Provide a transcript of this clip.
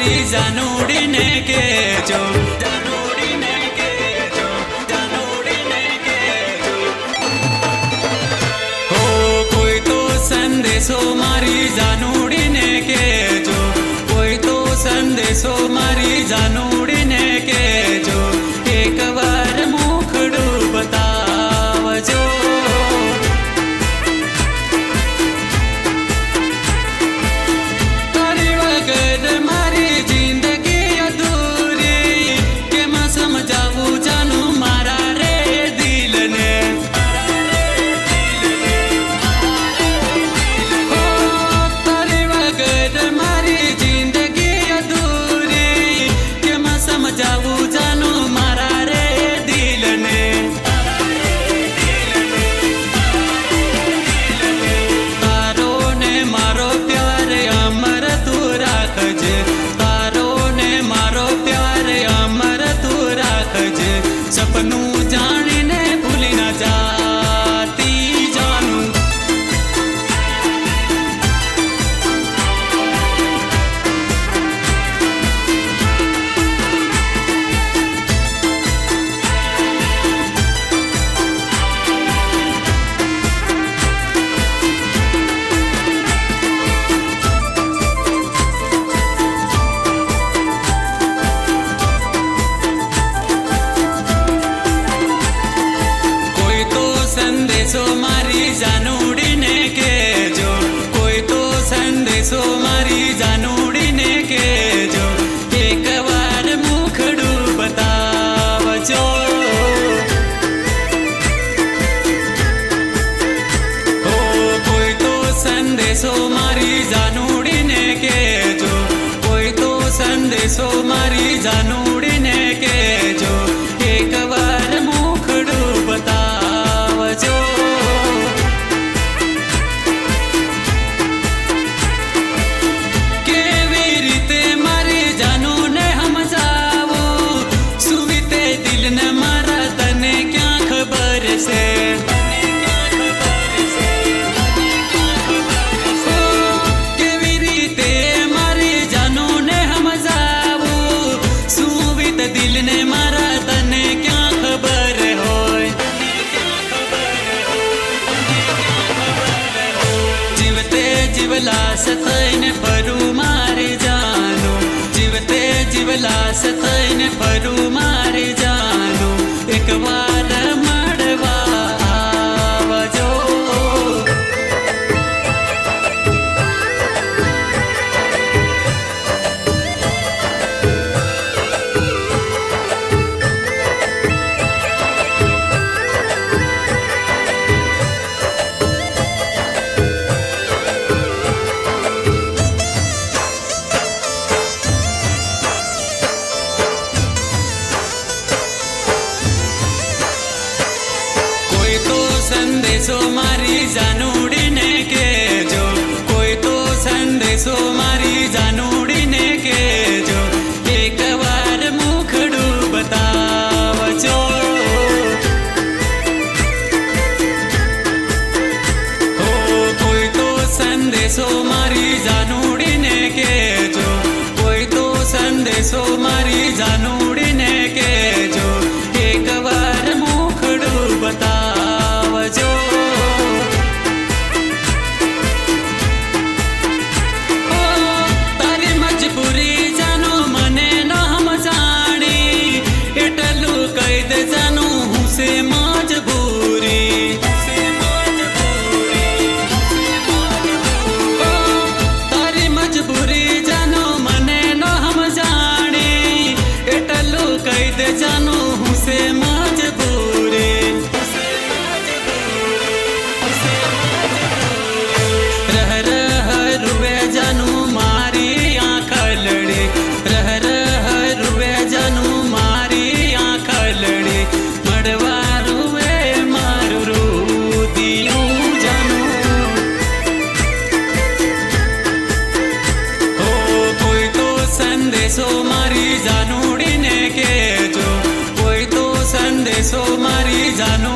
मारी जानूड़ी ने के जो हो कोई तो संदेशो मारी जानूड़ी ने के जो कोई तो संदेशो मारी जानूड़ी ने के जो एक बार मुखड़ू बतावजो सपनू जाने भूली न जाती जानू संदेशो मारी जानूड़ी ने के जो कोई तो संदेशो मारी जानूड़ी ने के जो एक बार मुखड़ू बतावजो हो कोई तो संदेशो मारी जानूड़ी ने के जो कोई तो संदेशो मारी जानूड़ी ने के जो एक बार मुखड़ू बतावजो जीवलास थईने फरू मारे जानो जीवते जीवलास थईने फरू मारे जानो एक बार मड़वा आवजो संदेशो मारी जानूड़ी ने के जो कोई तो संदेशो मारी जानूड़ी ने के जो एक बार मुखड़ू बतावजो हो कोई तो संदेशो मारी जानूड़ी ने के जो कोई तो संदेशो मारी जानूड़ी ने के जो एक बार मुखड़ू बतावजो तारी मजबूरी जानो मने न हम जानी एटलू कैद जानू हूँ से मजबूरी तारी मजबूरी जानो मने न हम जानी एटलू कैद जानू हूँ से मजबूरी संदेशो मारी जानूड़ी ने के जो कोई तो संदेशो मारी जानू